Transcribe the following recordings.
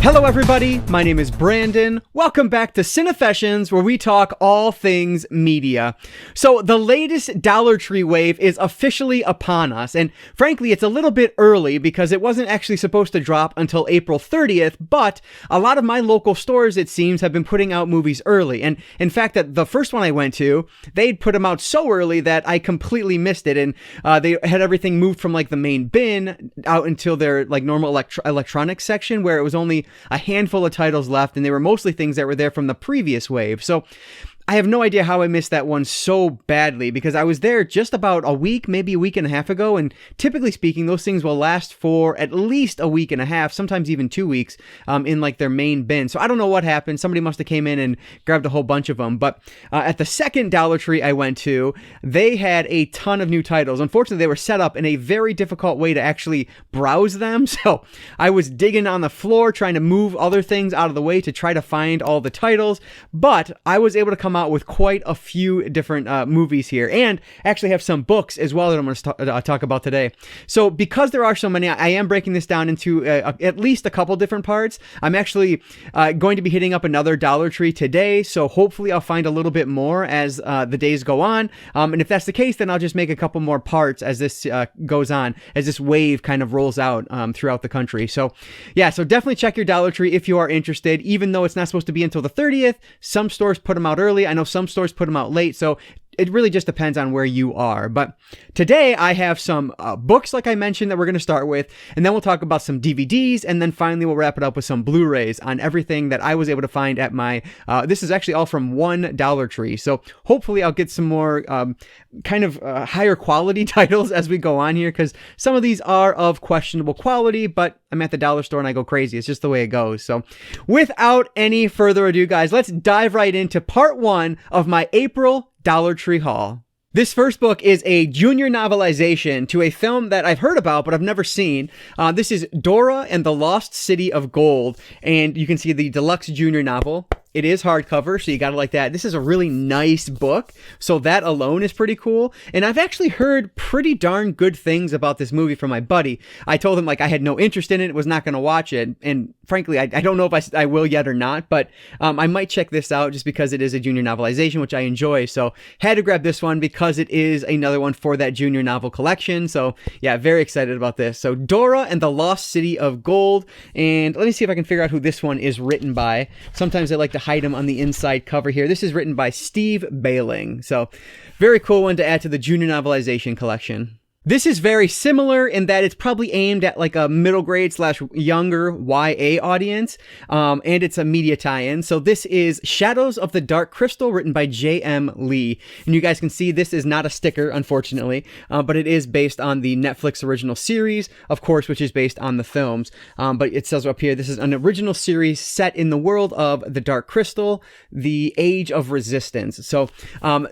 Hello everybody, my name is Brandon. Welcome back to Cinefessions, where we talk all things media. So the latest Dollar Tree wave is officially upon us, and frankly it's a little bit early because it wasn't actually supposed to drop until April 30th, but a lot of my local stores, it seems, have been putting out movies early. And in fact, that the first one I went to, they'd put them out so early that I completely missed it, and they had everything moved from like the main bin out until their like normal electronics section, where it was only a handful of titles left, and they were mostly things that were there from the previous wave. So I have no idea how I missed that one so badly, because I was there just about a week, maybe a week and a half ago, and typically speaking, those things will last for at least a week and a half, sometimes even 2 weeks, in like their main bin. So I don't know what happened. Somebody must have came in and grabbed a whole bunch of them. But at the second Dollar Tree I went to, they had a ton of new titles. Unfortunately, they were set up in a very difficult way to actually browse them. So I was digging on the floor, trying to move other things out of the way to try to find all the titles. But I was able to come out with quite a few different movies here, and actually have some books as well that I'm going to talk about today. So because there are so many, I am breaking this down into at least a couple different parts. I'm actually going to be hitting up another Dollar Tree today, so hopefully I'll find a little bit more as the days go on. And if that's the case, then I'll just make a couple more parts as this goes on, as this wave kind of rolls out throughout the country. So yeah, so definitely check your Dollar Tree if you are interested. Even though it's not supposed to be until the 30th, some stores put them out early. I know some stores put them out late, so it really just depends on where you are. But today I have some books, like I mentioned, that we're going to start with, and then we'll talk about some DVDs, and then finally we'll wrap it up with some Blu-rays on everything that I was able to find at my, this is actually all from one Dollar Tree, so hopefully I'll get some more kind of higher quality titles as we go on here, because some of these are of questionable quality, but I'm at the dollar store and I go crazy. It's just the way it goes. So without any further ado, guys, let's dive right into part one of my April Dollar Tree haul. This first book is a junior novelization to a film that I've heard about, but I've never seen. This is Dora and the Lost City of Gold, and you can see the deluxe junior novel. It is hardcover, so you gotta like that. This is a really nice book, so that alone is pretty cool. And I've actually heard pretty darn good things about this movie from my buddy. I told him like I had no interest in it, was not gonna watch it, and frankly, I don't know if I will yet or not, but I might check this out just because it is a junior novelization, which I enjoy. So had to grab this one because it is another one for that junior novel collection. So yeah, very excited about this. So Dora and the Lost City of Gold, and let me see if I can figure out who this one is written by. Sometimes I like to hide them on the inside cover here. This is written by Steve Bailing. So very cool one to add to the junior novelization collection. This is very similar in that it's probably aimed at like a middle grade / younger YA audience, and it's a media tie-in. So this is Shadows of the Dark Crystal, written by J.M. Lee. And you guys can see this is not a sticker, unfortunately, but it is based on the Netflix original series, of course, which is based on the films. But it says up here, this is an original series set in the world of the Dark Crystal, the Age of Resistance. So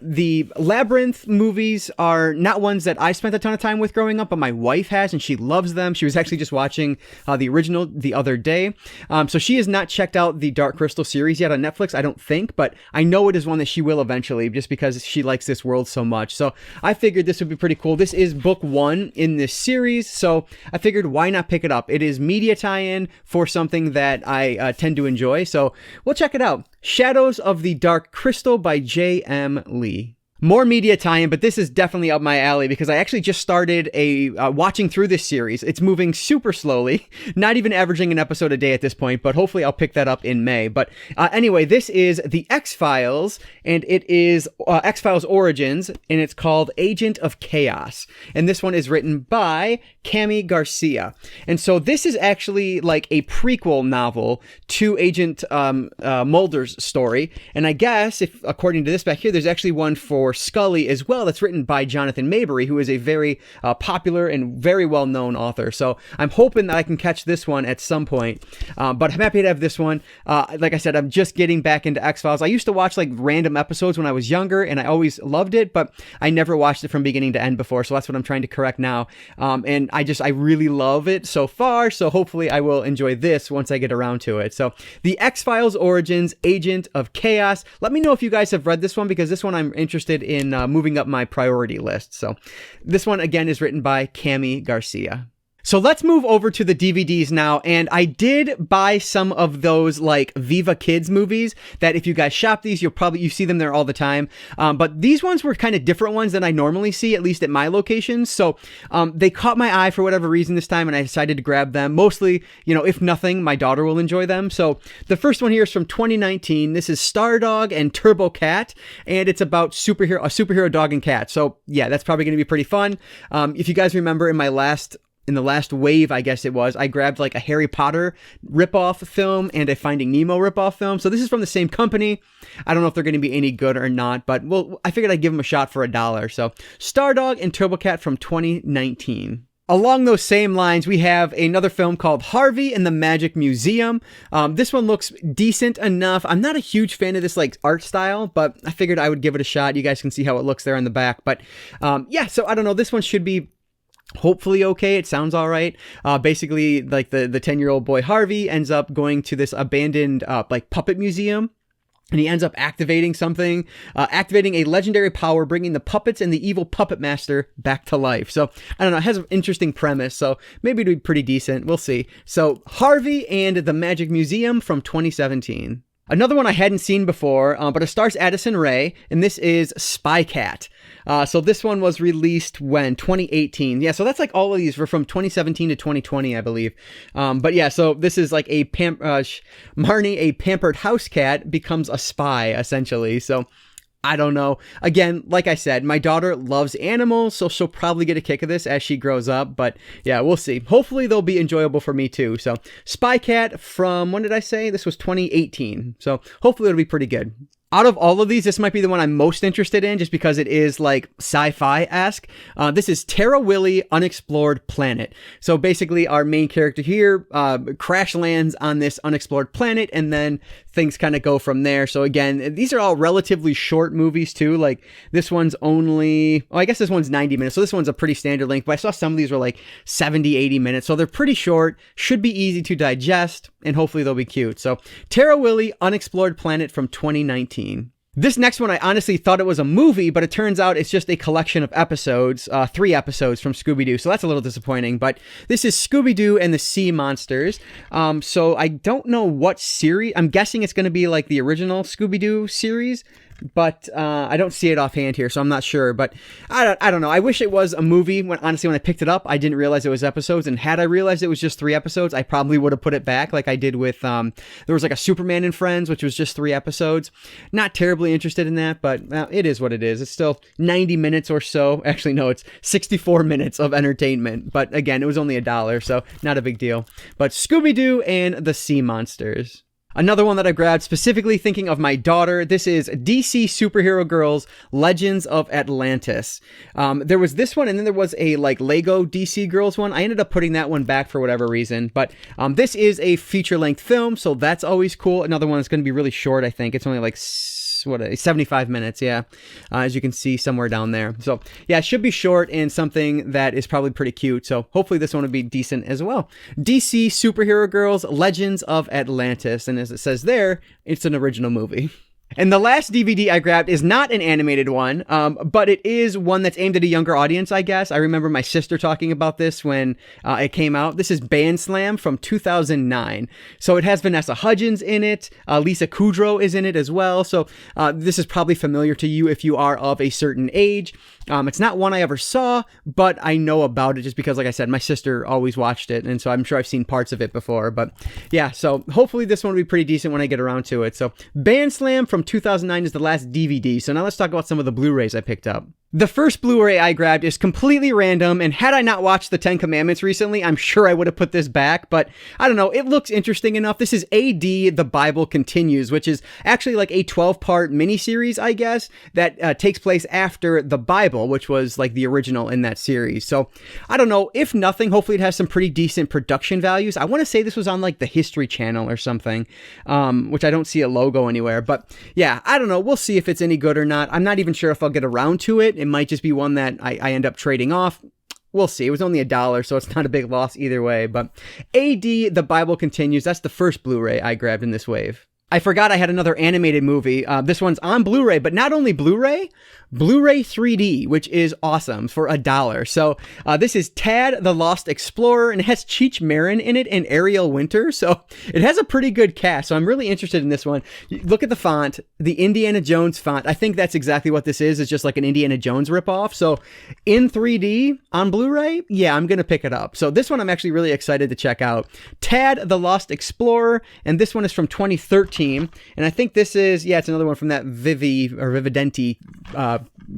the Labyrinth movies are not ones that I spent a ton of time with growing up, but my wife has, and she loves them. She was actually just watching the original the other day. So she has not checked out the Dark Crystal series yet on Netflix, I don't think, but I know it is one that she will eventually, just because she likes this world so much. So I figured this would be pretty cool. This is book one in this series, so I figured why not pick it up? It is media tie-in for something that I tend to enjoy, so we'll check it out. Shadows of the Dark Crystal by J.M. Lee. More media tie-in, but this is definitely up my alley because I actually just started watching through this series. It's moving super slowly, not even averaging an episode a day at this point, but hopefully I'll pick that up in May. But anyway, this is The X-Files, and it is X-Files Origins, and it's called Agent of Chaos. And this one is written by Cami Garcia. And so this is actually like a prequel novel to Agent Mulder's story. And I guess, if according to this back here, there's actually one for Scully as well that's written by Jonathan Maberry, who is a very popular and very well-known author. So I'm hoping that I can catch this one at some point, but I'm happy to have this one. Like I said, I'm just getting back into X-Files. I used to watch like random episodes when I was younger, and I always loved it, but I never watched it from beginning to end before, so that's what I'm trying to correct now. And I really love it so far, so hopefully I will enjoy this once I get around to it. So The X-Files Origins, Agent of Chaos. Let me know if you guys have read this one, because this one I'm interested in moving up my priority list. So this one again is written by Cami Garcia. So let's move over to the DVDs now, and I did buy some of those like Viva Kids movies that if you guys shop these, you see them there all the time. But these ones were kind of different ones than I normally see, at least at my locations. So they caught my eye for whatever reason this time, and I decided to grab them. Mostly, if nothing, my daughter will enjoy them. So the first one here is from 2019. This is Stardog and Turbo Cat, and it's about a superhero dog and cat. So yeah, that's probably going to be pretty fun. If you guys remember in the last wave, I guess it was, I grabbed like a Harry Potter ripoff film and a Finding Nemo ripoff film. So this is from the same company. I don't know if they're going to be any good or not, but I figured I'd give them a shot for $1. So Stardog and Turbo Cat from 2019. Along those same lines, we have another film called Harvey and the Magic Museum. This one looks decent enough. I'm not a huge fan of this like art style, but I figured I would give it a shot. You guys can see how it looks there on the back. But yeah, so I don't know. This one should be hopefully okay. It sounds all right. Basically, like the 10-year-old boy Harvey ends up going to this abandoned like puppet museum. And he ends up activating a legendary power, bringing the puppets and the evil puppet master back to life. So, I don't know, it has an interesting premise, so maybe it'll be pretty decent. We'll see. So, Harvey and the Magic Museum from 2017. Another one I hadn't seen before, but it stars Addison Rae, and this is Spy Cat. So this one was released when? 2018. Yeah, so that's like all of these were from 2017 to 2020, I believe. But yeah, so this is like Marnie, a pampered house cat, becomes a spy, essentially. So I don't know. Again, like I said, my daughter loves animals, so she'll probably get a kick of this as she grows up. But yeah, we'll see. Hopefully they'll be enjoyable for me too. So Spy Cat from, when did I say? This was 2018. So hopefully it'll be pretty good. Out of all of these, this might be the one I'm most interested in just because it is like sci-fi-esque. This is Terra Willy Unexplored Planet. So basically our main character here crash lands on this unexplored planet and then things kind of go from there. So again, these are all relatively short movies too. Like this one's I guess this one's 90 minutes. So this one's a pretty standard length, but I saw some of these were like 70, 80 minutes. So they're pretty short, should be easy to digest, and hopefully they'll be cute. So Terra Willy Unexplored Planet from 2019. This next one, I honestly thought it was a movie, but it turns out it's just a collection of episodes, 3 episodes from Scooby-Doo, so that's a little disappointing, but this is Scooby-Doo and the Sea Monsters. So I don't know what series. I'm guessing it's going to be like the original Scooby-Doo series, but I don't see it offhand here, so I'm not sure. But I don't know. I wish it was a movie. Honestly, when I picked it up, I didn't realize it was episodes. And had I realized it was just 3 episodes, I probably would have put it back like I did with there was like a Superman and Friends, which was just 3 episodes. Not terribly interested in that, but it is what it is. It's still 90 minutes or so. Actually, no, it's 64 minutes of entertainment. But again, it was only $1, so not a big deal. But Scooby-Doo and the Sea Monsters. Another one that I grabbed specifically thinking of my daughter. This is DC Superhero Girls Legends of Atlantis. There was this one, and then there was a like Lego DC Girls one. I ended up putting that one back for whatever reason, but this is a feature-length film, so that's always cool. Another one that's going to be really short, I think. It's only like 75 minutes, yeah, as you can see somewhere down there. So yeah, it should be short and something that is probably pretty cute. So hopefully this one will be decent as well. DC Superhero Girls Legends of Atlantis, and as it says there, it's an original movie. And the last DVD I grabbed is not an animated one, but it is one that's aimed at a younger audience, I guess. I remember my sister talking about this when it came out. This is Band Slam from 2009. So it has Vanessa Hudgens in it. Lisa Kudrow is in it as well. So this is probably familiar to you if you are of a certain age. It's not one I ever saw, but I know about it just because, like I said, my sister always watched it, and so I'm sure I've seen parts of it before. But yeah, so hopefully this one will be pretty decent when I get around to it. So Band Slam from 2009 is the last DVD. So now let's talk about some of the Blu-rays I picked up. The first Blu-ray I grabbed is completely random, and had I not watched the 10 Commandments recently, I'm sure I would have put this back, but I don't know, it looks interesting enough. This is A.D. The Bible Continues, which is actually like a 12-part miniseries, I guess, that takes place after the Bible, which was like the original in that series. So I don't know, if nothing, hopefully it has some pretty decent production values. I want to say this was on like the History Channel or something, which I don't see a logo anywhere, but yeah, I don't know. We'll see if it's any good or not. I'm not even sure if I'll get around to it. It might just be one that I end up trading off. We'll see. It was only $1, so it's not a big loss either way. But A.D. The Bible Continues, that's the first Blu-ray I grabbed in this wave. I forgot I had another animated movie. This one's on Blu-ray, but not only Blu-ray 3D, which is awesome for $1. So this is Tad the Lost Explorer, and it has Cheech Marin in it and Ariel Winter. So it has a pretty good cast. So I'm really interested in this one. Look at the font, the Indiana Jones font. I think that's exactly what this is. It's just like an Indiana Jones ripoff. So in 3D on Blu-ray, yeah, I'm going to pick it up. So this one I'm actually really excited to check out. Tad the Lost Explorer, and this one is from 2013. And I think this is, yeah, it's another one from that Vividenti,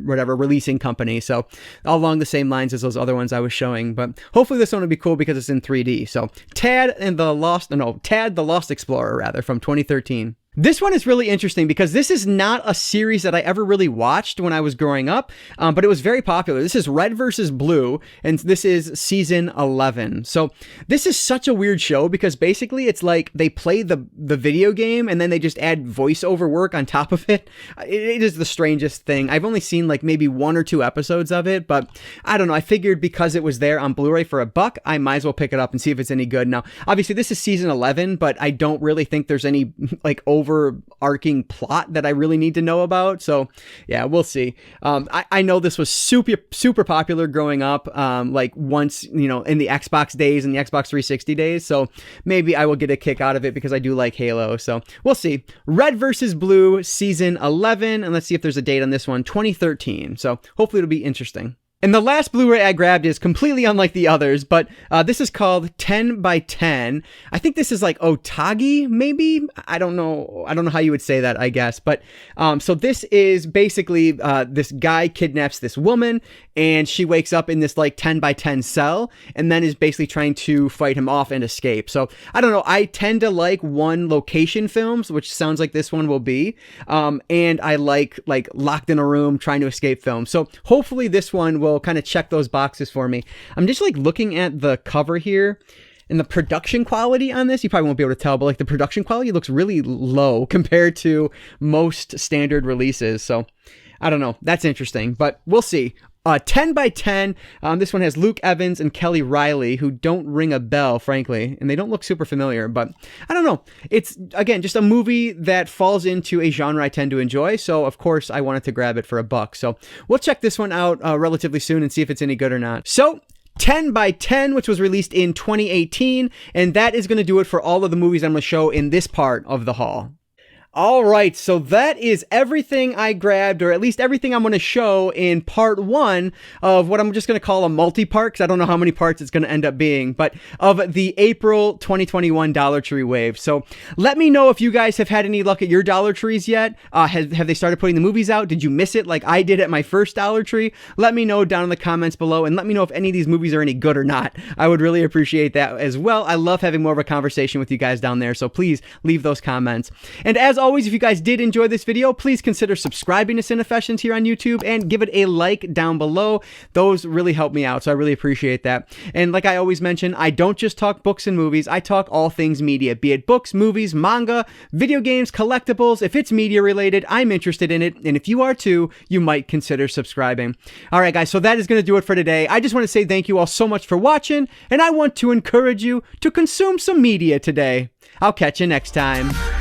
whatever, releasing company. So all along the same lines as those other ones I was showing, but hopefully this one will be cool because it's in 3D. So Tad the Lost Explorer, rather, from 2013. This one is really interesting because this is not a series that I ever really watched when I was growing up, but it was very popular. This is Red versus Blue, and this is season 11. So this is such a weird show because basically it's like they play the video game and then they just add voiceover work on top of it. It is the strangest thing. I've only seen like maybe 1 or 2 episodes of it, but I don't know. I figured because it was there on Blu-ray for $1, I might as well pick it up and see if it's any good. Now, obviously this is season 11, but I don't really think there's any like overarching plot that I really need to know about. So yeah, we'll see. I know this was super popular growing up, like once, you know, in the Xbox days and the Xbox 360 days. So maybe I will get a kick out of it because I do like Halo. So we'll see. Red versus Blue season 11. And let's see if there's a date on this one, 2013. So hopefully it'll be interesting. And the last Blu-ray I grabbed is completely unlike the others, but this is called 10 by 10. I think this is like Otage, maybe? I don't know how you would say that, I guess. But so this is basically this guy kidnaps this woman, and she wakes up in this like 10 by 10 cell, and then is basically trying to fight him off and escape. So I don't know. I tend to like one location films, which sounds like this one will be. And I like locked in a room trying to escape films. So hopefully this one will kind of check those boxes for me. I'm just like looking at the cover here, and the production quality on this, you probably won't be able to tell, but like the production quality looks really low compared to most standard releases. So I don't know. That's interesting, but we'll see. 10 by 10. This one has Luke Evans and Kelly Riley, who don't ring a bell, frankly, and they don't look super familiar, but I don't know. It's, again, just a movie that falls into a genre I tend to enjoy, so of course I wanted to grab it for $1. So we'll check this one out relatively soon and see if it's any good or not. So 10 by 10, which was released in 2018, and that is going to do it for all of the movies I'm going to show in this part of the haul. All right, so that is everything I grabbed, or at least everything I'm going to show in part 1 of what I'm just going to call a multi-part, because I don't know how many parts it's going to end up being, but of the April 2021 Dollar Tree wave. So let me know if you guys have had any luck at your Dollar Trees yet. Have they started putting the movies out? Did you miss it like I did at my first Dollar Tree? Let me know down in the comments below, and let me know if any of these movies are any good or not. I would really appreciate that as well. I love having more of a conversation with you guys down there, so please leave those comments. And as always, if you guys did enjoy this video, please consider subscribing to Cinefessions here on YouTube and give it a like down below. Those really help me out, so I really appreciate that. And like I always mention, I don't just talk books and movies, I talk all things media, be it books, movies, manga, video games, collectibles. If it's media related, I'm interested in it, and if you are too, you might consider subscribing. Alright guys, so that is going to do it for today. I just want to say thank you all so much for watching, and I want to encourage you to consume some media today. I'll catch you next time.